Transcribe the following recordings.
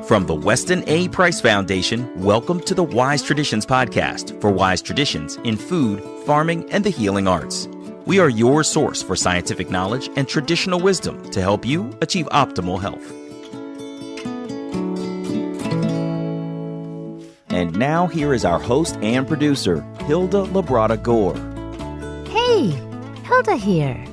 From the Weston A. Price Foundation, welcome to the Wise Traditions podcast for wise traditions in food, farming, and the healing arts. We are your source for scientific knowledge and traditional wisdom to help you achieve optimal health. And now here is our host and producer, Hilda Labrada Gore. Hey, Hilda here.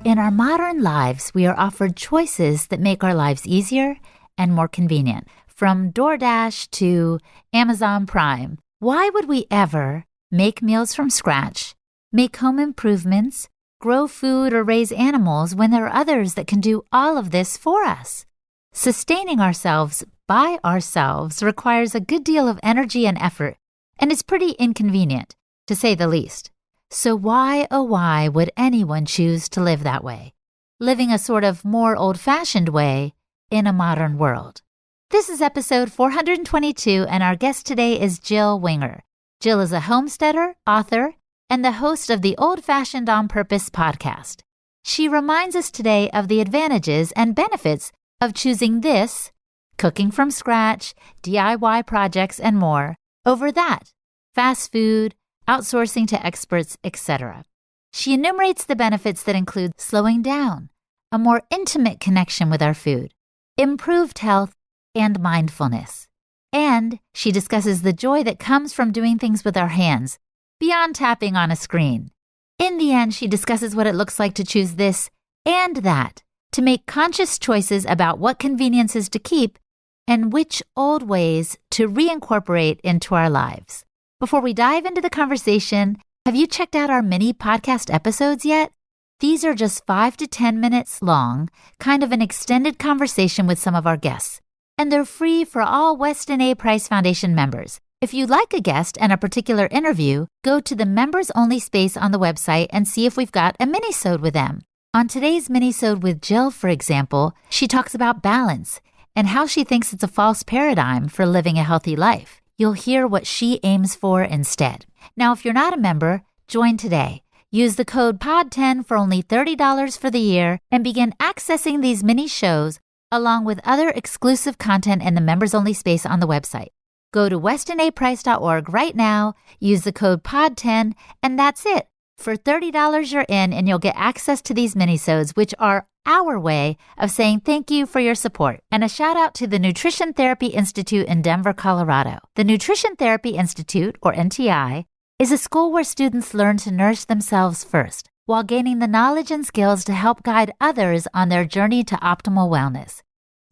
In our modern lives, we are offered choices that make our lives easier and more convenient, from DoorDash to Amazon Prime. Why would we ever make meals from scratch, make home improvements, grow food, or raise animals when there are others that can do all of this for us? Sustaining ourselves by ourselves requires a good deal of energy and effort, and is pretty inconvenient, to say the least. So why, oh why, would anyone choose to live that way? Living a sort of more old-fashioned way in a modern world. This is episode 422, and our guest today is Jill Winger. Jill is a homesteader, author, and the host of the Old Fashioned on Purpose podcast. She reminds us today of the advantages and benefits of choosing this, cooking from scratch, DIY projects, and more, over that, fast food, outsourcing to experts, etc. She enumerates the benefits that include slowing down, a more intimate connection with our food, improved health, and mindfulness. And she discusses the joy that comes from doing things with our hands, beyond tapping on a screen. In the end, she discusses what it looks like to choose this and that, to make conscious choices about what conveniences to keep and which old ways to reincorporate into our lives. Before we dive into the conversation, have you checked out our mini podcast episodes yet? These are just 5 to 10 minutes long, kind of an extended conversation with some of our guests. And they're free for all Weston A. Price Foundation members. If you like a guest and a particular interview, go to the members-only space on the website and see if we've got a minisode with them. On today's minisode with Jill, for example, she talks about balance and how she thinks it's a false paradigm for living a healthy life. You'll hear what she aims for instead. Now, if you're not a member, join today. Use the code POD10 for only $30 for the year and begin accessing these mini shows along with other exclusive content in the members-only space on the website. Go to westonaprice.org right now, use the code POD10, and that's it. For $30 you're in, and you'll get access to these minisodes, which are our way of saying thank you for your support. And a shout out to the Nutrition Therapy Institute in Denver, Colorado. The Nutrition Therapy Institute, or NTI, is a school where students learn to nourish themselves first, while gaining the knowledge and skills to help guide others on their journey to optimal wellness.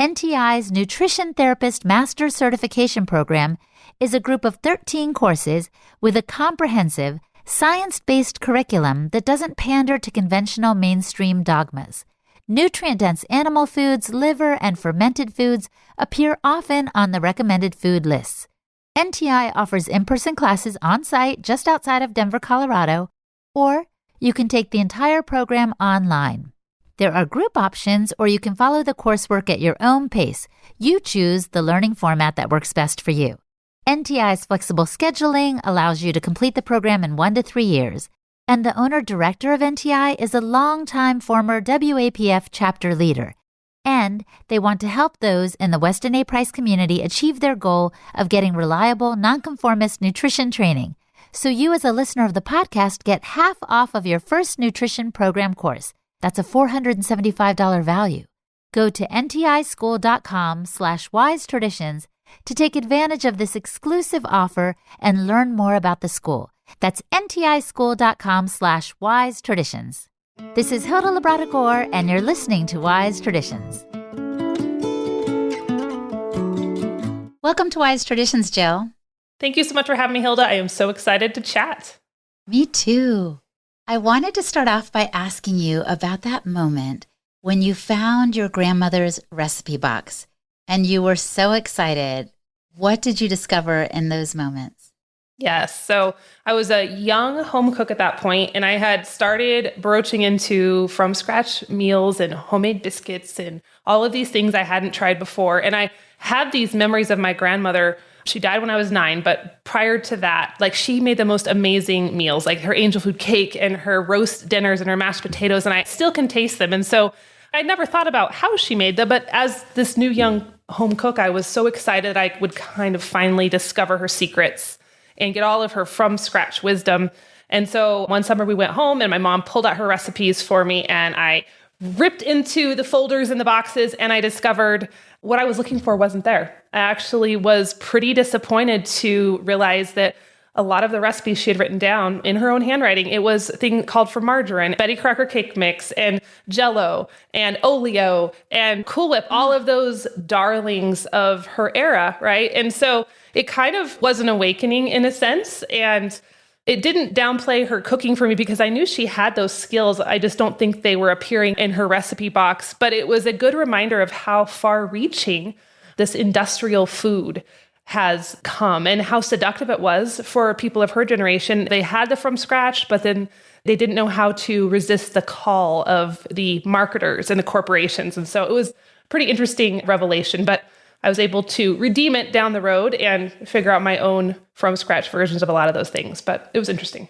NTI's Nutrition Therapist Master Certification Program is a group of 13 courses with a comprehensive, science-based curriculum that doesn't pander to conventional mainstream dogmas. Nutrient-dense animal foods, liver, and fermented foods appear often on the recommended food lists. NTI offers in-person classes on-site just outside of Denver, Colorado, or you can take the entire program online. There are group options, or you can follow the coursework at your own pace. You choose the learning format that works best for you. NTI's flexible scheduling allows you to complete the program in 1 to 3 years, and the owner-director of NTI is a longtime former WAPF chapter leader, and they want to help those in the Weston A. Price community achieve their goal of getting reliable, nonconformist nutrition training. So you as a listener of the podcast get half off of your first nutrition program course. That's a $475 value. Go to ntischool.com/wisetraditions to take advantage of this exclusive offer and learn more about the school. That's ntischool.com/wisetraditions. This is Hilda Labrada Gore, and you're listening to Wise Traditions. Welcome to Wise Traditions, Jill. Thank you so much for having me, Hilda. I am so excited to chat. Me too. I wanted to start off by asking you about that moment when you found your grandmother's recipe box and you were so excited. What did you discover in those moments? Yes. So I was a young home cook at that point, and I had started broaching into from scratch meals and homemade biscuits and all of these things I hadn't tried before. And I had these memories of my grandmother. She died when I was 9, but prior to that, like, she made the most amazing meals, like her angel food cake and her roast dinners and her mashed potatoes, and I still can taste them. And so I never thought about how she made them, but as this new young home cook, I was so excited I would kind of finally discover her secrets and get all of her from scratch wisdom. And so one summer we went home and my mom pulled out her recipes for me and I ripped into the folders and the boxes and I discovered what I was looking for wasn't there. I actually was pretty disappointed to realize that a lot of the recipes she had written down in her own handwriting, it was a thing called for margarine, Betty Crocker cake mix, and Jell-O, and Oleo, and Cool Whip, all of those darlings of her era, right? And so it kind of was an awakening in a sense, and it didn't downplay her cooking for me because I knew she had those skills. I just don't think they were appearing in her recipe box, but it was a good reminder of how far-reaching this industrial food has come and how seductive it was for people of her generation. They had the from scratch, but then they didn't know how to resist the call of the marketers and the corporations. And so it was a pretty interesting revelation, but I was able to redeem it down the road and figure out my own from scratch versions of a lot of those things. But it was interesting.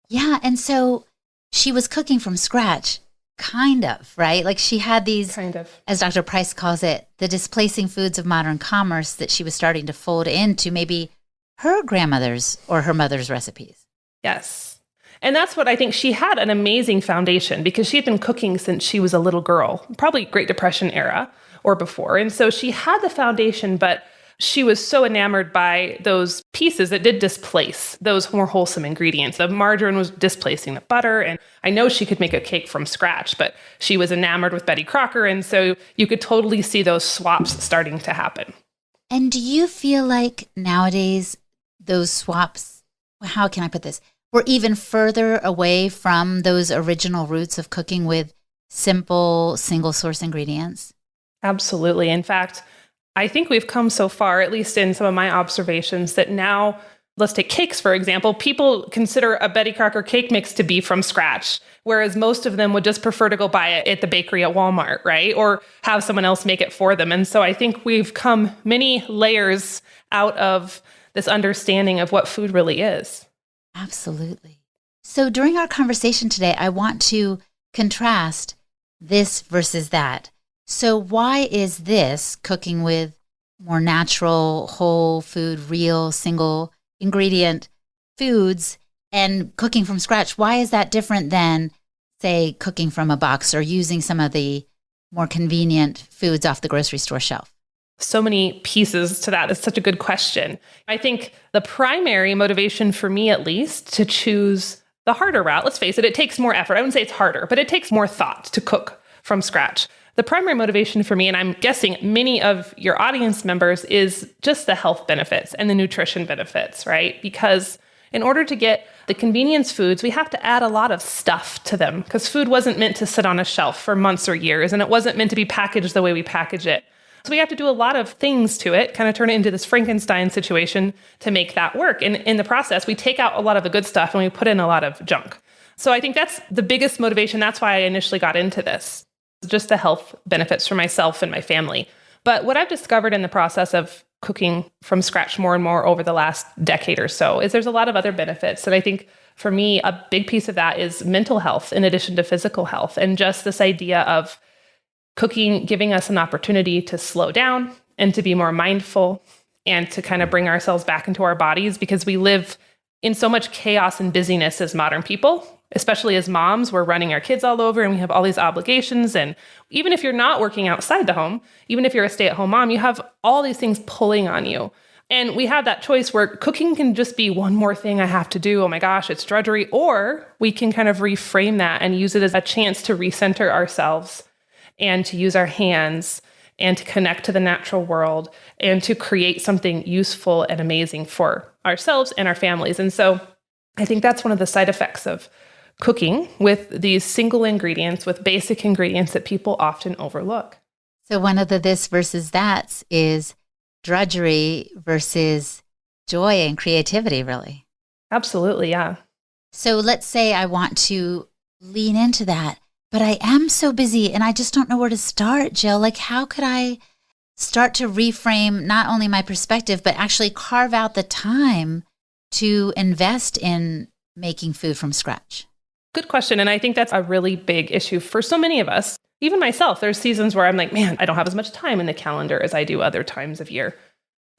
Yeah. And so she was cooking from scratch, kind of, right? Like she had these, Kind of. as Dr. Price calls it, the displacing foods of modern commerce that she was starting to fold into maybe her grandmother's or her mother's recipes. Yes. And that's what I think. She had an amazing foundation because she had been cooking since she was a little girl, probably Great Depression era or before. And so she had the foundation, but she was so enamored by those pieces that did displace those more wholesome ingredients. The margarine was displacing the butter. And I know she could make a cake from scratch, but she was enamored with Betty Crocker. And so you could totally see those swaps starting to happen. And do you feel like nowadays those swaps, how can I put this? We're even further away from those original roots of cooking with simple single source ingredients? Absolutely. In fact, I think we've come so far, at least in some of my observations, that now, let's take cakes, for example, people consider a Betty Crocker cake mix to be from scratch, whereas most of them would just prefer to go buy it at the bakery at Walmart, right? Or have someone else make it for them. And so I think we've come many layers out of this understanding of what food really is. Absolutely. So during our conversation today, I want to contrast this versus that. So why is this cooking with more natural, whole food, real, single ingredient foods and cooking from scratch? Why is that different than, say, cooking from a box or using some of the more convenient foods off the grocery store shelf? So many pieces to that. It's such a good question. I think the primary motivation for me, at least, to choose the harder route, let's face it, it takes more effort. I wouldn't say it's harder, but it takes more thought to cook from scratch. The primary motivation for me, and I'm guessing many of your audience members, is just the health benefits and the nutrition benefits, right? Because in order to get the convenience foods, we have to add a lot of stuff to them because food wasn't meant to sit on a shelf for months or years, and it wasn't meant to be packaged the way we package it. So we have to do a lot of things to it, kind of turn it into this Frankenstein situation to make that work. And in the process, we take out a lot of the good stuff and we put in a lot of junk. So I think that's the biggest motivation. That's why I initially got into this. Just the health benefits for myself and my family. But what I've discovered in the process of cooking from scratch more and more over the last decade or so is there's a lot of other benefits. And I think for me, a big piece of that is mental health in addition to physical health. And just this idea of cooking giving us an opportunity to slow down and to be more mindful and to kind of bring ourselves back into our bodies because we live in so much chaos and busyness as modern people. Especially as moms, we're running our kids all over and we have all these obligations. And even if you're not working outside the home, even if you're a stay-at-home mom, you have all these things pulling on you. And we have that choice where cooking can just be one more thing I have to do. Oh my gosh, it's drudgery. Or we can kind of reframe that and use it as a chance to recenter ourselves and to use our hands and to connect to the natural world and to create something useful and amazing for ourselves and our families. And so I think that's one of the side effects of cooking with these single ingredients, with basic ingredients that people often overlook. So one of the this versus that's is drudgery versus joy and creativity, really. Absolutely, yeah. So let's say I want to lean into that, but I am so busy and I just don't know where to start, Jill. Like, how could I start to reframe not only my perspective, but actually carve out the time to invest in making food from scratch? Good question. And I think that's a really big issue for so many of us. even myself, there's seasons where I'm like, man, I don't have as much time in the calendar as I do other times of year.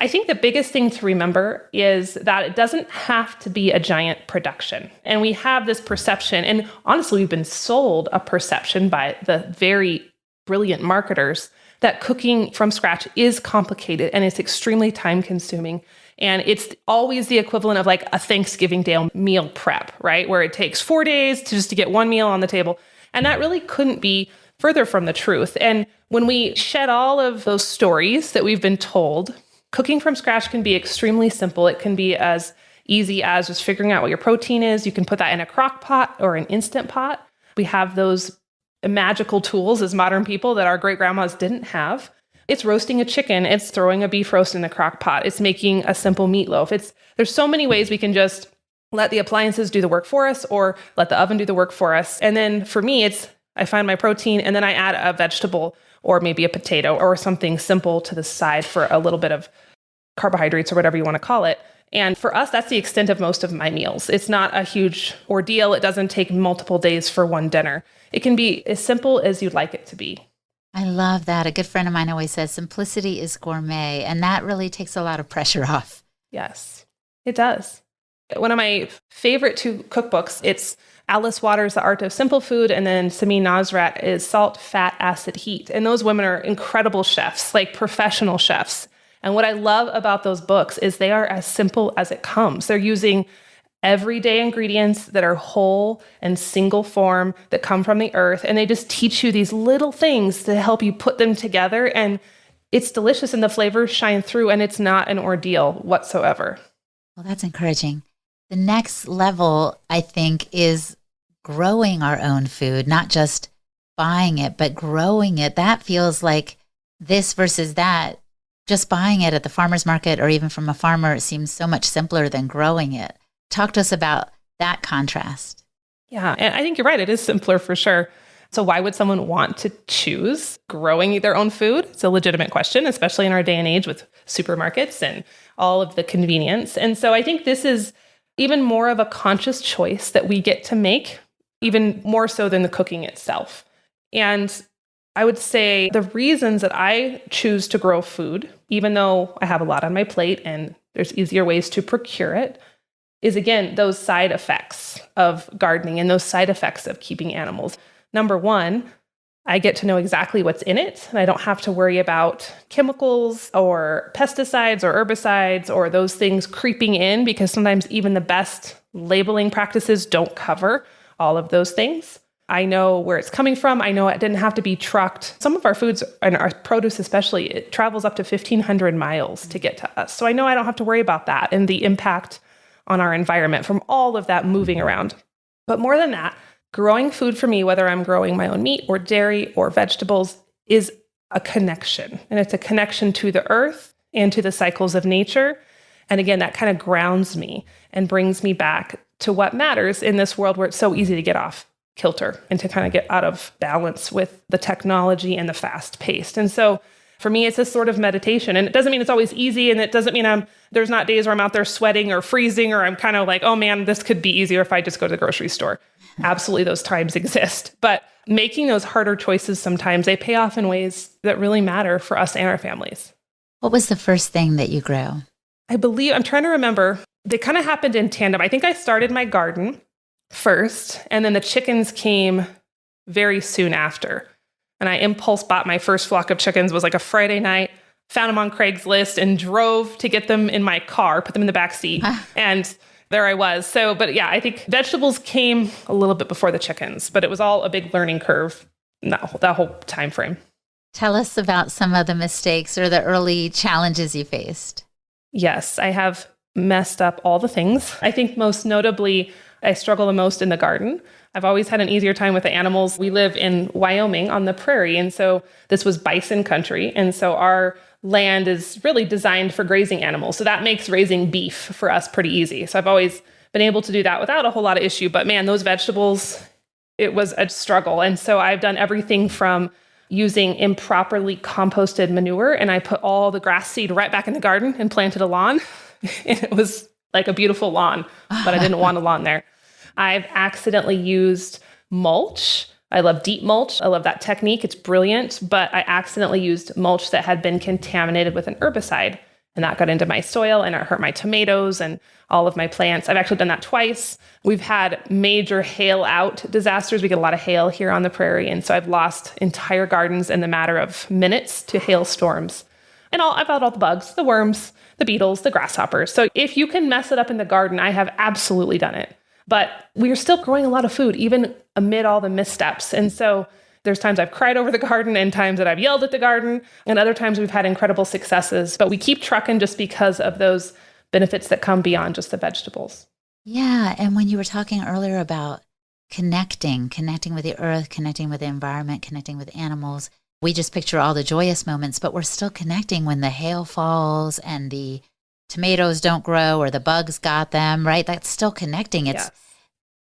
I think the biggest thing to remember is that it doesn't have to be a giant production. And we have this perception, and honestly, we've been sold a perception by the very brilliant marketers that cooking from scratch is complicated and it's extremely time consuming. And it's always the equivalent of like a Thanksgiving Day meal prep, right? Where it takes 4 days to get one meal on the table. And that really couldn't be further from the truth. And when we shed all of those stories that we've been told, cooking from scratch can be extremely simple. It can be as easy as just figuring out what your protein is. You can put that in a crock pot or an Instant Pot. We have those magical tools as modern people that our great grandmas didn't have. It's roasting a chicken. It's throwing a beef roast in a crock pot. It's making a simple meatloaf. There's so many ways we can just let the appliances do the work for us or let the oven do the work for us. And then for me, I find my protein and then I add a vegetable or maybe a potato or something simple to the side for a little bit of carbohydrates or whatever you want to call it. And for us, that's the extent of most of my meals. It's not a huge ordeal. It doesn't take multiple days for one dinner. It can be as simple as you'd like it to be. I love that. A good friend of mine always says simplicity is gourmet, and that really takes a lot of pressure off. Yes, it does. One of my favorite two cookbooks, it's Alice Waters' The Art of Simple Food, and then Samin Nosrat is Salt, Fat, Acid, Heat. And those women are incredible chefs, like professional chefs. And what I love about those books is they are as simple as it comes. They're using everyday ingredients that are whole and single form that come from the earth. And they just teach you these little things to help you put them together. And it's delicious and the flavors shine through and it's not an ordeal whatsoever. Well, that's encouraging. The next level, I think, is growing our own food, not just buying it, but growing it. That feels like this versus that. Just buying it at the farmer's market or even from a farmer seems so much simpler than growing it. Talk to us about that contrast. Yeah, and I think you're right. It is simpler for sure. So why would someone want to choose growing their own food? It's a legitimate question, especially in our day and age with supermarkets and all of the convenience. And so I think this is even more of a conscious choice that we get to make, even more so than the cooking itself. And I would say the reasons that I choose to grow food, even though I have a lot on my plate and there's easier ways to procure it, is again, those side effects of gardening and those side effects of keeping animals. Number one, I get to know exactly what's in it, and I don't have to worry about chemicals or pesticides or herbicides or those things creeping in, because sometimes even the best labeling practices don't cover all of those things. I know where it's coming from. I know it didn't have to be trucked. Some of our foods and our produce especially, it travels up to 1,500 miles to get to us. So I know I don't have to worry about that and the impact on our environment from all of that moving around. But more than that, growing food for me, whether I'm growing my own meat or dairy or vegetables, is a connection. And it's a connection to the earth and to the cycles of nature. And again, that kind of grounds me and brings me back to what matters in this world where it's so easy to get off kilter and to kind of get out of balance with the technology and the fast paced. And so for me, it's a sort of meditation. And it doesn't mean it's always easy. And it doesn't mean there's not days where I'm out there sweating or freezing, or I'm kind of like, oh man, this could be easier if I just go to the grocery store. Absolutely, those times exist. But making those harder choices sometimes, they pay off in ways that really matter for us and our families. What was the first thing that you grew? I'm trying to remember. They kind of happened in tandem. I think I started my garden first, and then the chickens came very soon after. And I impulse bought my first flock of chickens. It was like a Friday night, found them on Craigslist and drove to get them in my car, put them in the back seat. And there I was. So, but yeah, I think vegetables came a little bit before the chickens, but it was all a big learning curve, that whole time frame. Tell us about some of the mistakes or the early challenges you faced. Yes, I have messed up all the things. I think most notably, I struggle the most in the garden. I've always had an easier time with the animals. We live in Wyoming on the prairie, and so this was bison country. And so our land is really designed for grazing animals. So that makes raising beef for us pretty easy. So I've always been able to do that without a whole lot of issue. But man, those vegetables, it was a struggle. And so I've done everything from using improperly composted manure, and I put all the grass seed right back in the garden and planted a lawn. And it was like a beautiful lawn, but I didn't want a lawn there. I've accidentally used mulch I love deep mulch. I love that technique. It's brilliant, but I accidentally used mulch that had been contaminated with an herbicide, and that got into my soil and it hurt my tomatoes and all of my plants. I've actually done that twice. We've had major hail out disasters. We get a lot of hail here on the prairie, and so I've lost entire gardens in the matter of minutes to hailstorms. And I've had all the bugs, the worms, the beetles, the grasshoppers. So if you can mess it up in the garden, I have absolutely done it. But we're still growing a lot of food, even amid all the missteps. And so there's times I've cried over the garden and times that I've yelled at the garden, and other times we've had incredible successes. But we keep trucking just because of those benefits that come beyond just the vegetables. Yeah. And when you were talking earlier about connecting with the earth, connecting with the environment, connecting with animals, we just picture all the joyous moments, but we're still connecting when the hail falls and the tomatoes don't grow or the bugs got them, right? That's still connecting. It's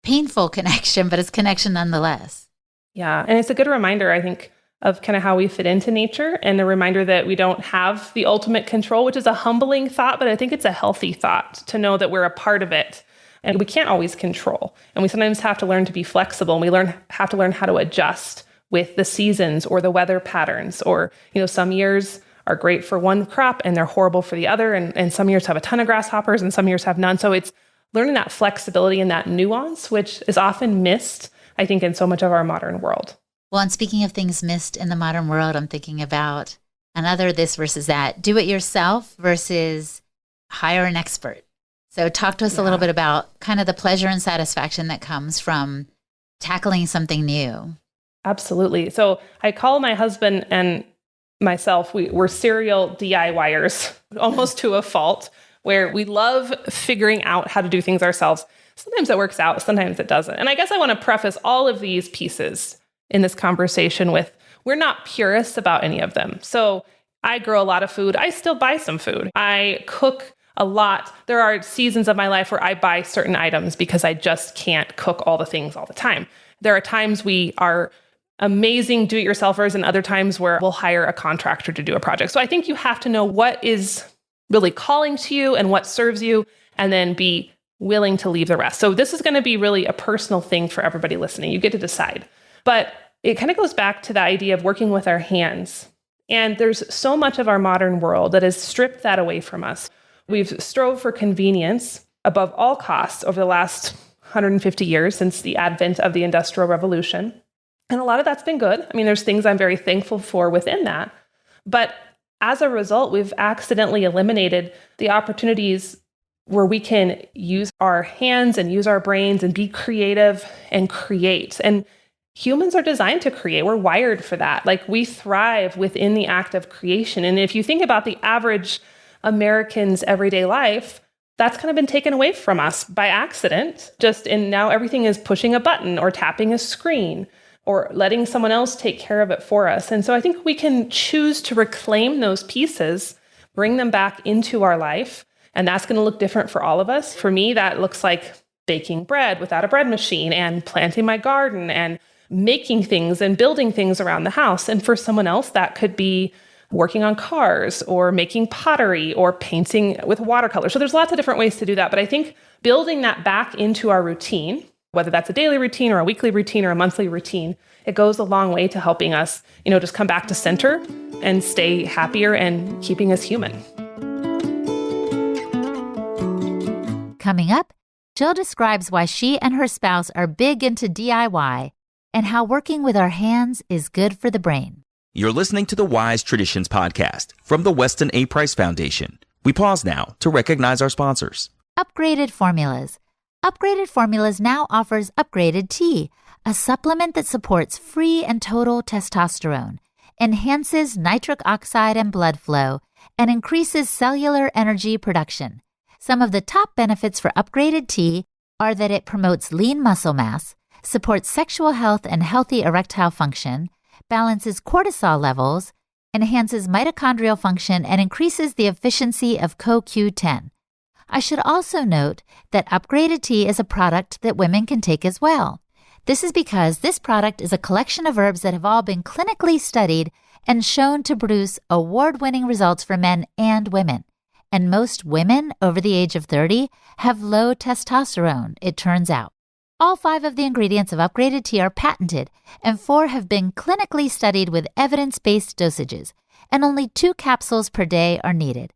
painful connection, but it's connection nonetheless. Yeah. And it's a good reminder, I think, of kind of how we fit into nature, and a reminder that we don't have the ultimate control, which is a humbling thought, but I think it's a healthy thought to know that we're a part of it and we can't always control. And we sometimes have to learn to be flexible, and we have to learn how to adjust with the seasons or the weather patterns, or, some years are great for one crop and they're horrible for the other. And some years have a ton of grasshoppers and some years have none. So it's learning that flexibility and that nuance, which is often missed, I think, in so much of our modern world. Well, and speaking of things missed in the modern world, I'm thinking about another this versus that, do it yourself versus hire an expert. So talk to us a little bit about kind of the pleasure and satisfaction that comes from tackling something new. Absolutely. So I call my husband and myself, we're serial DIYers, almost to a fault, where we love figuring out how to do things ourselves. Sometimes it works out, sometimes it doesn't. And I guess I want to preface all of these pieces in this conversation with, we're not purists about any of them. So I grow a lot of food. I still buy some food. I cook a lot. There are seasons of my life where I buy certain items because I just can't cook all the things all the time. There are times we are amazing do-it-yourselfers and other times where we'll hire a contractor to do a project. So I think you have to know what is really calling to you and what serves you, and then be willing to leave the rest. So this is going to be really a personal thing for everybody listening. You get to decide. But it kind of goes back to the idea of working with our hands. And there's so much of our modern world that has stripped that away from us. We've strove for convenience above all costs over the last 150 years since the advent of the Industrial Revolution. And a lot of that's been good. I mean, there's things I'm very thankful for within that. But as a result, we've accidentally eliminated the opportunities where we can use our hands and use our brains and be creative and create. And humans are designed to create. We're wired for that. Like, we thrive within the act of creation. And if you think about the average American's everyday life, that's kind of been taken away from us by accident. And now everything is pushing a button or tapping a screen or letting someone else take care of it for us. And so I think we can choose to reclaim those pieces, bring them back into our life. And that's going to look different for all of us. For me, that looks like baking bread without a bread machine, and planting my garden, and making things and building things around the house. And for someone else, that could be working on cars or making pottery or painting with watercolor. So there's lots of different ways to do that. But I think building that back into our routine, whether that's a daily routine or a weekly routine or a monthly routine, it goes a long way to helping us, just come back to center and stay happier and keeping us human. Coming up, Jill describes why she and her spouse are big into DIY and how working with our hands is good for the brain. You're listening to the Wise Traditions podcast from the Weston A. Price Foundation. We pause now to recognize our sponsors. Upgraded Formulas. Upgraded Formulas now offers Upgraded Tea, a supplement that supports free and total testosterone, enhances nitric oxide and blood flow, and increases cellular energy production. Some of the top benefits for Upgraded Tea are that it promotes lean muscle mass, supports sexual health and healthy erectile function, balances cortisol levels, enhances mitochondrial function, and increases the efficiency of CoQ10. I should also note that Upgraded Tea is a product that women can take as well. This is because this product is a collection of herbs that have all been clinically studied and shown to produce award-winning results for men and women. And most women over the age of 30 have low testosterone, it turns out. All 5 of the ingredients of upgraded tea are patented, and 4 have been clinically studied with evidence-based dosages, and only 2 capsules per day are needed.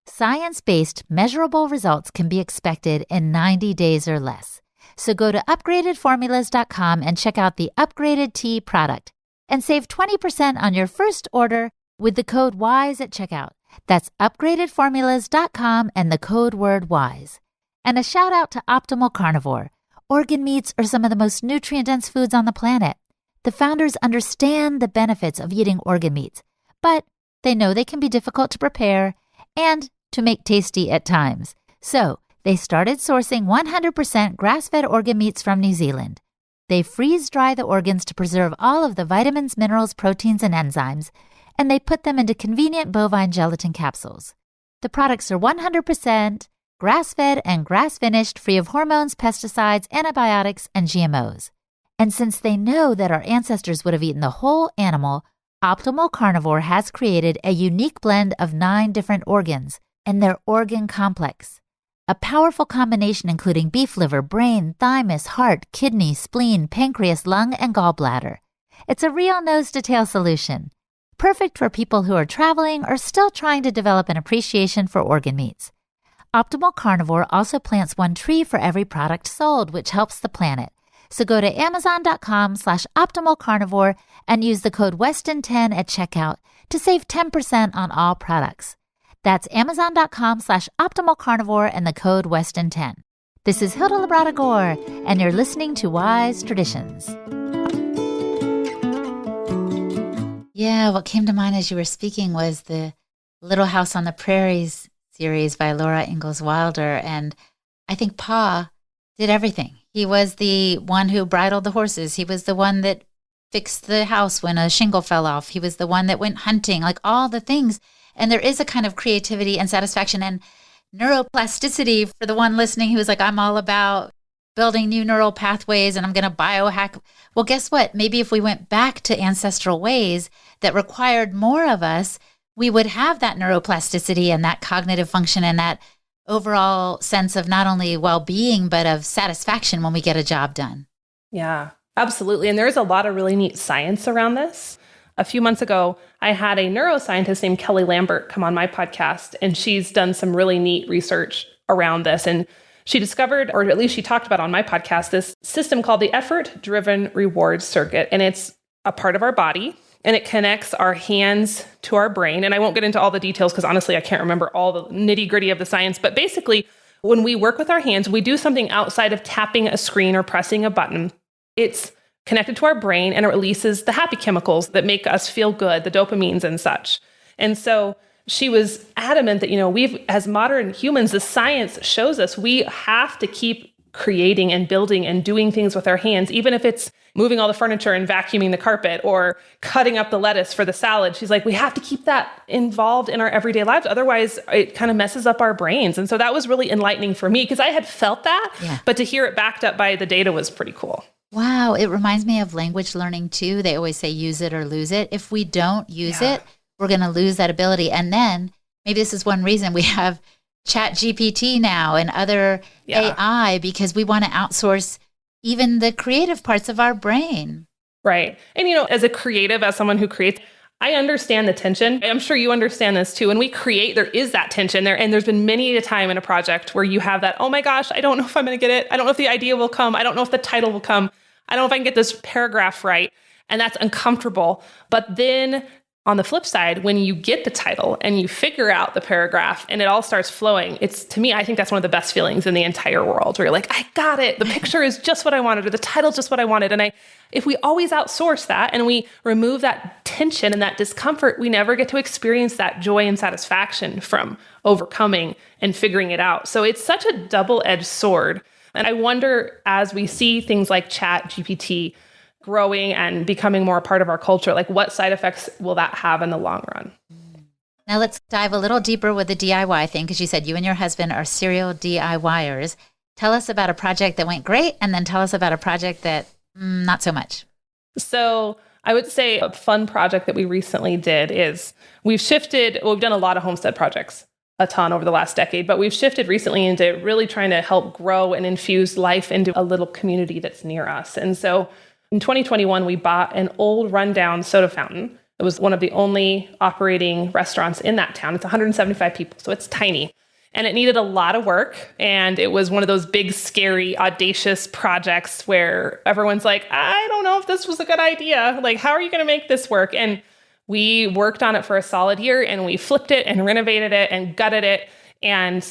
Science-based, measurable results can be expected in 90 days or less. So go to upgradedformulas.com and check out the upgraded tea product and save 20% on your first order with the code WISE at checkout. That's upgradedformulas.com and the code word WISE. And a shout out to Optimal Carnivore. Organ meats are some of the most nutrient-dense foods on the planet. The founders understand the benefits of eating organ meats, but they know they can be difficult to prepare and to make tasty at times. So they started sourcing 100% grass-fed organ meats from New Zealand. They freeze-dry the organs to preserve all of the vitamins, minerals, proteins, and enzymes, and they put them into convenient bovine gelatin capsules. The products are 100% grass-fed and grass-finished, free of hormones, pesticides, antibiotics, and GMOs. And since they know that our ancestors would have eaten the whole animal, Optimal Carnivore has created a unique blend of 9 different organs and their organ complex. A powerful combination including beef liver, brain, thymus, heart, kidney, spleen, pancreas, lung, and gallbladder. It's a real nose-to-tail solution, perfect for people who are traveling or still trying to develop an appreciation for organ meats. Optimal Carnivore also plants 1 tree for every product sold, which helps the planet. So go to amazon.com/optimalcarnivore and use the code Weston10 at checkout to save 10% on all products. That's amazon.com/optimalcarnivore and the code Weston10. This is Hilda Labrada Gore, and you're listening to Wise Traditions. Yeah, what came to mind as you were speaking was the Little House on the Prairies series by Laura Ingalls Wilder, and I think Pa did everything. He was the one who bridled the horses. He was the one that fixed the house when a shingle fell off. He was the one that went hunting, like all the things. And there is a kind of creativity and satisfaction and neuroplasticity for the one listening who's like, I'm all about building new neural pathways and I'm going to biohack. Well, guess what? Maybe if we went back to ancestral ways that required more of us, we would have that neuroplasticity and that cognitive function and that overall sense of not only well-being, but of satisfaction when we get a job done. Yeah, absolutely. And there's a lot of really neat science around this. A few months ago, I had a neuroscientist named Kelly Lambert come on my podcast, and she's done some really neat research around this. And she discovered, or at least she talked about on my podcast, this system called the effort-driven reward circuit. And it's a part of our body, and it connects our hands to our brain. And I won't get into all the details because honestly, I can't remember all the nitty-gritty of the science. But basically, when we work with our hands, we do something outside of tapping a screen or pressing a button. It's connected to our brain, and it releases the happy chemicals that make us feel good, the dopamines and such. And so she was adamant that, we've, as modern humans, the science shows us we have to keep creating and building and doing things with our hands, even if it's moving all the furniture and vacuuming the carpet or cutting up the lettuce for the salad. She's like, we have to keep that involved in our everyday lives. Otherwise, it kind of messes up our brains. And so that was really enlightening for me because I had felt that, but to hear it backed up by the data was pretty cool. Wow. It reminds me of language learning too. They always say use it or lose it. If we don't use it, we're going to lose that ability. And then maybe this is one reason we have Chat GPT now and other AI, because we want to outsource even the creative parts of our brain. Right. And, as a creative, as someone who creates, I understand the tension. I'm sure you understand this too. When we create, there is that tension there. And there's been many a time in a project where you have that, oh my gosh, I don't know if I'm going to get it. I don't know if the idea will come. I don't know if the title will come. I don't know if I can get this paragraph right. And that's uncomfortable. But then on the flip side, when you get the title and you figure out the paragraph and it all starts flowing, to me, I think that's one of the best feelings in the entire world where you're like, I got it. The picture is just what I wanted, or the title's just what I wanted. And if we always outsource that and we remove that tension and that discomfort, we never get to experience that joy and satisfaction from overcoming and figuring it out. So it's such a double-edged sword. And I wonder, as we see things like Chat GPT growing and becoming more a part of our culture, like what side effects will that have in the long run? Now let's dive a little deeper with the DIY thing, because you said you and your husband are serial DIYers. Tell us about a project that went great, and then tell us about a project that not so much. So I would say a fun project that we recently did is we've done a lot of homestead projects. a ton over the last decade, but we've shifted recently into really trying to help grow and infuse life into a little community that's near us. And so in 2021, we bought an old rundown soda fountain. It was one of the only operating restaurants in that town. It's 175 people, so it's tiny. And it needed a lot of work. And it was one of those big, scary, audacious projects where everyone's like, I don't know if this was a good idea. Like, how are you going to make this work? And we worked on it for a solid year, and we flipped it and renovated it and gutted it. And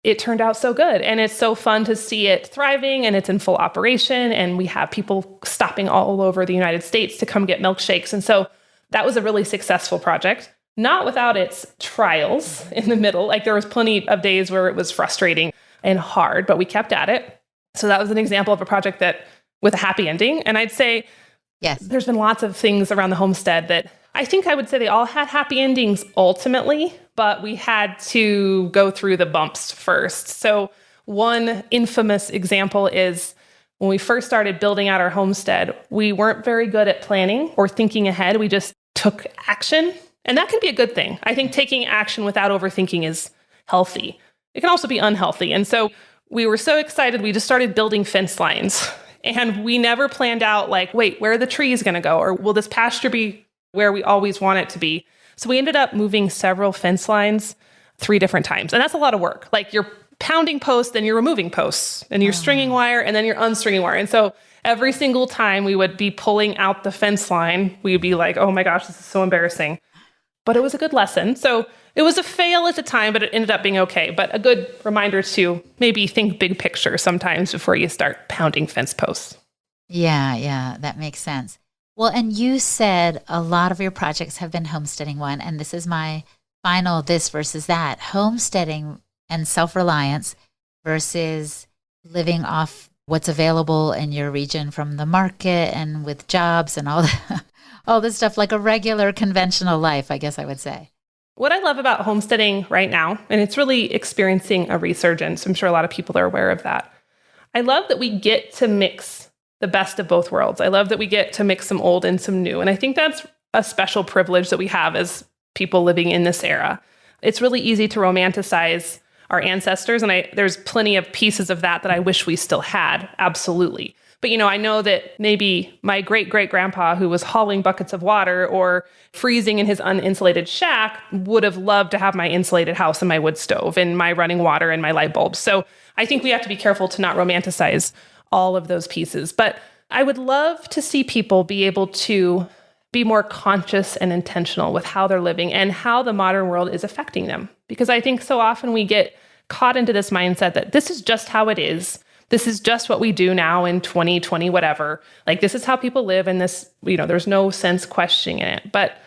it turned out so good. And it's so fun to see it thriving, and it's in full operation. And we have people stopping all over the United States to come get milkshakes. And so that was a really successful project, not without its trials in the middle. Like, there was plenty of days where it was frustrating and hard, but we kept at it. So that was an example of a project that with a happy ending. And I'd say, Yes, there's been lots of things around the homestead that I think I would say they all had happy endings ultimately, but we had to go through the bumps first. So one infamous example is when we first started building out our homestead, we weren't very good at planning or thinking ahead. We just took action. And that can be a good thing. I think taking action without overthinking is healthy. It can also be unhealthy. And so we were so excited, we just started building fence lines. And we never planned out like, wait, where are the trees going to go? Or will this pasture be where we always want it to be? So we ended up moving several fence lines 3 different times. And that's a lot of work. Like, you're pounding posts, then you're removing posts, and you're stringing wire, and then you're unstringing wire. And so every single time we would be pulling out the fence line, we'd be like, oh my gosh, this is so embarrassing. But it was a good lesson. So it was a fail at the time, but it ended up being okay. But a good reminder to maybe think big picture sometimes before you start pounding fence posts. Yeah, that makes sense. Well, and you said a lot of your projects have been homesteading one, and this is my final this versus that. Homesteading and self-reliance versus living off what's available in your region from the market and with jobs and all this stuff, like a regular conventional life, I guess I would say. What I love about homesteading right now, and it's really experiencing a resurgence, I'm sure a lot of people are aware of that. I love that we get to mix the best of both worlds. I love that we get to mix some old and some new. And I think that's a special privilege that we have as people living in this era. It's really easy to romanticize our ancestors. And there's plenty of pieces of that I wish we still had. Absolutely. But, I know that maybe my great-great-grandpa, who was hauling buckets of water or freezing in his uninsulated shack, would have loved to have my insulated house and my wood stove and my running water and my light bulbs. So I think we have to be careful to not romanticize all of those pieces. But I would love to see people be able to be more conscious and intentional with how they're living and how the modern world is affecting them. Because I think so often we get caught into this mindset that this is just how it is. This is just what we do now in 2020, whatever. Like, this is how people live, and this, there's no sense questioning it. But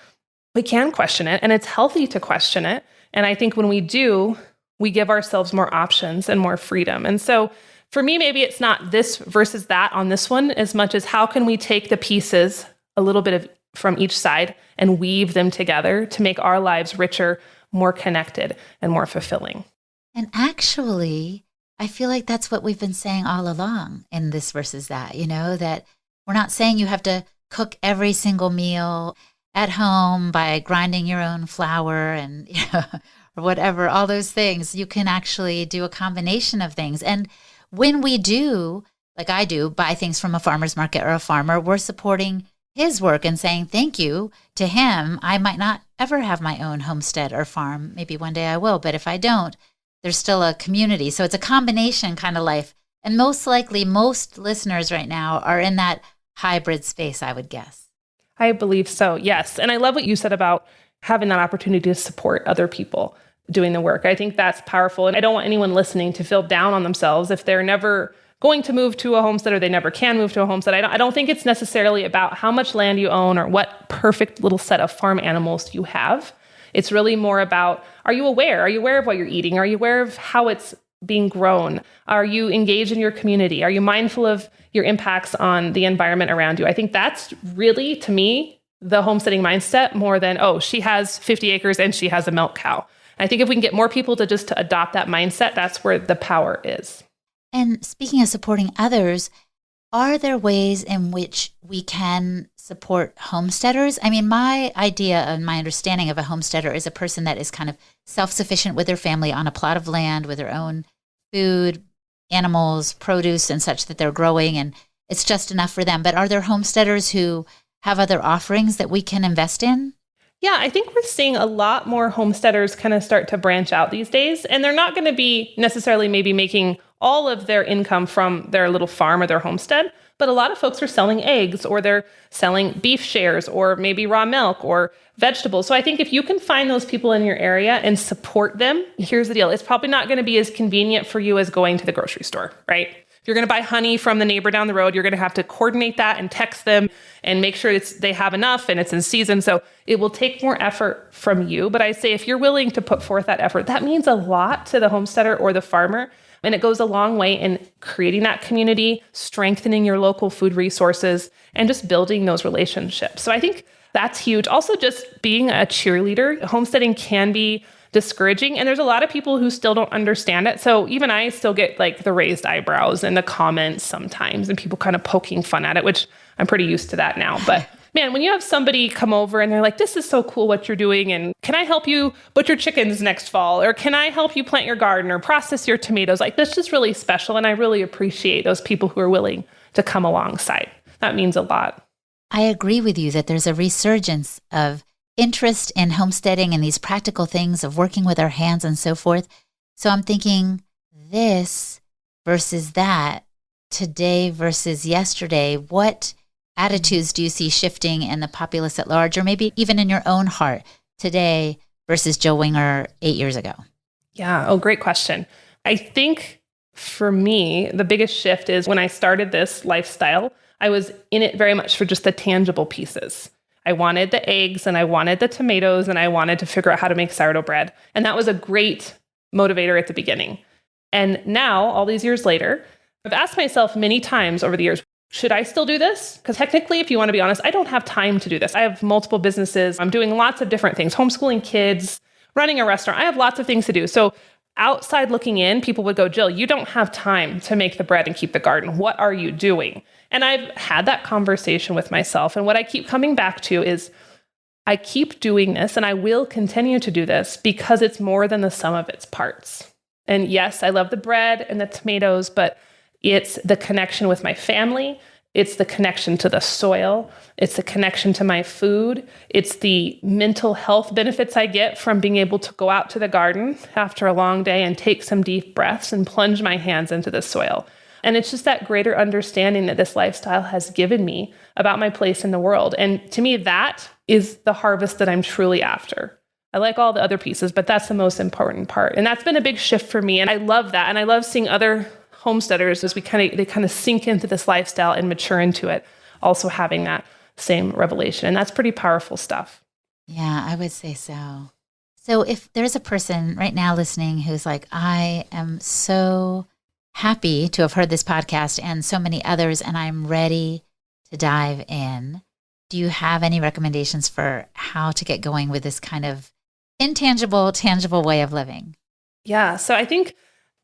we can question it, and it's healthy to question it. And I think when we do, we give ourselves more options and more freedom. And so for me, maybe it's not this versus that on this one as much as how can we take the pieces, a little bit of from each side, and weave them together to make our lives richer, more connected, and more fulfilling. And actually, I feel like that's what we've been saying all along in this versus that, that we're not saying you have to cook every single meal at home by grinding your own flour and, or whatever, all those things. You can actually do a combination of things. And when we do, like I do, buy things from a farmer's market or a farmer, we're supporting his work and saying thank you to him. I might not ever have my own homestead or farm. Maybe one day I will, but if I don't, there's still a community. So it's a combination kind of life. And most likely, most listeners right now are in that hybrid space, I would guess. I believe so, yes. And I love what you said about having that opportunity to support other people doing the work. I think that's powerful. And I don't want anyone listening to feel down on themselves if they're never going to move to a homestead or they never can move to a homestead. I don't think it's necessarily about how much land you own or what perfect little set of farm animals you have. It's really more about, are you aware? Are you aware of what you're eating? Are you aware of how it's being grown? Are you engaged in your community? Are you mindful of your impacts on the environment around you? I think that's really, to me, the homesteading mindset more than, oh, she has 50 acres and she has a milk cow. I think if we can get more people to adopt that mindset, that's where the power is. And speaking of supporting others, Are there ways in which we can support homesteaders? I mean, my idea and my understanding of a homesteader is a person that is kind of self-sufficient with their family on a plot of land with their own food, animals, produce, and such that they're growing, and it's just enough for them. But are there homesteaders who have other offerings that we can invest in? Yeah, I think we're seeing a lot more homesteaders kind of start to branch out these days, and they're not going to be necessarily maybe making all of their income from their little farm or their homestead, but a lot of folks are selling eggs, or they're selling beef shares, or maybe raw milk or vegetables. So I think if you can find those people in your area and support them, here's the deal. It's probably not going to be as convenient for you as going to the grocery store, right? If you're going to buy honey from the neighbor down the road, you're going to have to coordinate that and text them and make sure they have enough and it's in season. So it will take more effort from you. But I say if you're willing to put forth that effort, that means a lot to the homesteader or the farmer. And it goes a long way in creating that community, strengthening your local food resources, and just building those relationships. So I think that's huge. Also, just being a cheerleader. Homesteading can be discouraging, and there's a lot of people who still don't understand it. So even I still get like the raised eyebrows and the comments sometimes, and people kind of poking fun at it, which I'm pretty used to that now. But man, when you have somebody come over and they're like, this is so cool what you're doing, and can I help you butcher chickens next fall? Or can I help you plant your garden or process your tomatoes? Like, that's just really special. And I really appreciate those people who are willing to come alongside. That means a lot. I agree with you that there's a resurgence of interest in homesteading and these practical things of working with our hands and so forth. So I'm thinking this versus that, today versus yesterday. What attitudes do you see shifting in the populace at large, or maybe even in your own heart today versus Joe Winger 8 years ago? Yeah. Oh, great question. I think for me, the biggest shift is when I started this lifestyle, I was in it very much for just the tangible pieces. I wanted the eggs and I wanted the tomatoes and I wanted to figure out how to make sourdough bread. And that was a great motivator at the beginning. And now, all these years later, I've asked myself many times over the years, should I still do this? Because technically, if you want to be honest, I don't have time to do this. I have multiple businesses. I'm doing lots of different things, homeschooling kids, running a restaurant. I have lots of things to do. So outside looking in, people would go, Jill, you don't have time to make the bread and keep the garden. What are you doing? And I've had that conversation with myself. And what I keep coming back to is I keep doing this and I will continue to do this because it's more than the sum of its parts. And yes, I love the bread and the tomatoes, but it's the connection with my family. It's the connection to the soil. It's the connection to my food. It's the mental health benefits I get from being able to go out to the garden after a long day and take some deep breaths and plunge my hands into the soil. And it's just that greater understanding that this lifestyle has given me about my place in the world. And to me, that is the harvest that I'm truly after. I like all the other pieces, but that's the most important part. And that's been a big shift for me. And I love that. And I love seeing other homesteaders as they kind of sink into this lifestyle and mature into it, also having that same revelation. And that's pretty powerful stuff. Yeah, I would say so. So if there's a person right now listening who's like, I am so happy to have heard this podcast and so many others, and I'm ready to dive in, do you have any recommendations for how to get going with this kind of intangible, tangible way of living? Yeah. So I think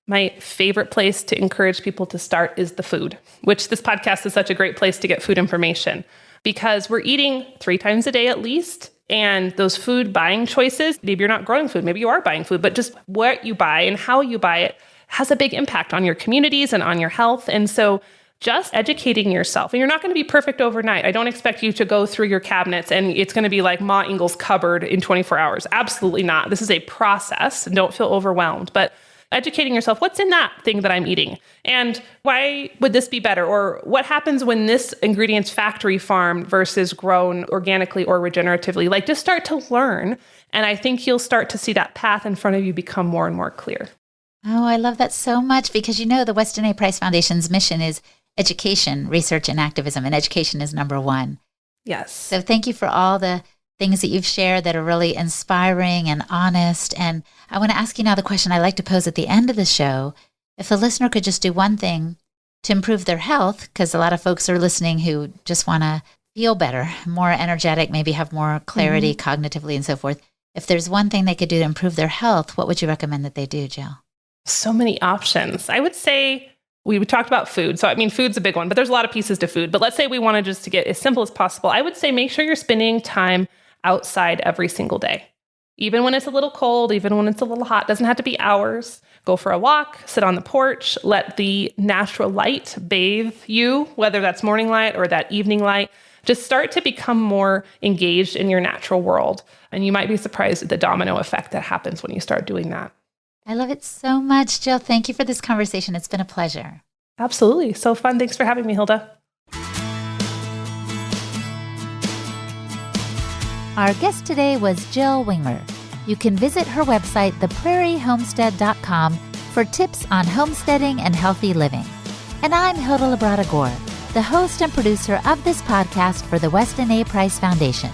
my favorite place to encourage people to start is the food, which this podcast is such a great place to get food information because we're eating 3 times a day at least. And those food buying choices, maybe you're not growing food, maybe you are buying food, but just what you buy and how you buy it has a big impact on your communities and on your health. And so just educating yourself, and you're not going to be perfect overnight. I don't expect you to go through your cabinets and it's going to be like Ma Ingalls cupboard in 24 hours. Absolutely not. This is a process, and don't feel overwhelmed, but educating yourself, what's in that thing that I'm eating? And why would this be better? Or what happens when this ingredient's factory farmed versus grown organically or regeneratively? Like, just start to learn. And I think you'll start to see that path in front of you become more and more clear. Oh, I love that so much because, the Weston A. Price Foundation's mission is education, research, and activism, and education is number one. Yes. So thank you for all the things that you've shared that are really inspiring and honest. And I want to ask you now the question I like to pose at the end of the show. If the listener could just do one thing to improve their health, because a lot of folks are listening who just want to feel better, more energetic, maybe have more clarity cognitively and so forth. If there's one thing they could do to improve their health, what would you recommend that they do, Jill? So many options. I would say We talked about food. So, I mean, food's a big one, but there's a lot of pieces to food. But let's say we wanted just to get as simple as possible. I would say make sure you're spending time outside every single day. Even when it's a little cold, even when it's a little hot, doesn't have to be hours. Go for a walk, sit on the porch, let the natural light bathe you, whether that's morning light or that evening light. Just start to become more engaged in your natural world. And you might be surprised at the domino effect that happens when you start doing that. I love it so much, Jill. Thank you for this conversation. It's been a pleasure. Absolutely. So fun. Thanks for having me, Hilda. Our guest today was Jill Winger. You can visit her website, theprairiehomestead.com, for tips on homesteading and healthy living. And I'm Hilda Labrada Gore, the host and producer of this podcast for the Weston A. Price Foundation.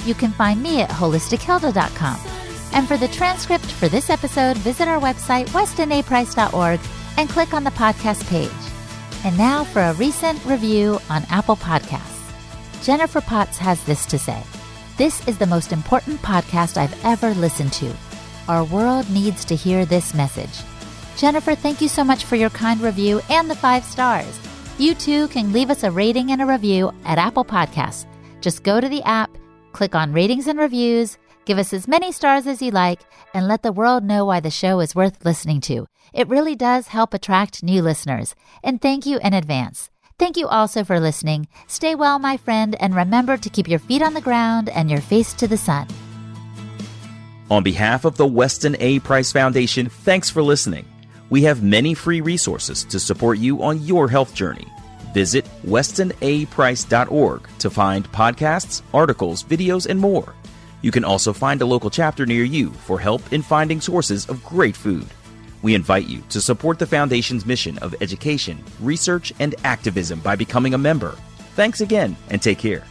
You can find me at holistichilda.com. And for the transcript for this episode, visit our website, westonaprice.org, and click on the podcast page. And now for a recent review on Apple Podcasts. Jennifer Potts has this to say. This is the most important podcast I've ever listened to. Our world needs to hear this message. Jennifer, thank you so much for your kind review and the 5 stars. You too can leave us a rating and a review at Apple Podcasts. Just go to the app, click on ratings and reviews, give us as many stars as you like, and let the world know why the show is worth listening to. It really does help attract new listeners. And thank you in advance. Thank you also for listening. Stay well, my friend, and remember to keep your feet on the ground and your face to the sun. On behalf of the Weston A. Price Foundation, thanks for listening. We have many free resources to support you on your health journey. Visit westonaprice.org to find podcasts, articles, videos, and more. You can also find a local chapter near you for help in finding sources of great food. We invite you to support the Foundation's mission of education, research, and activism by becoming a member. Thanks again, and take care.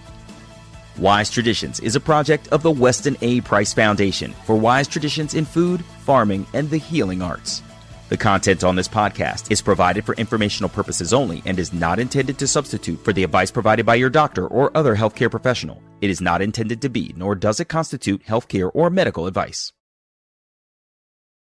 Wise Traditions is a project of the Weston A. Price Foundation for wise traditions in food, farming, and the healing arts. The content on this podcast is provided for informational purposes only and is not intended to substitute for the advice provided by your doctor or other healthcare professional. It is not intended to be, nor does it constitute healthcare or medical advice.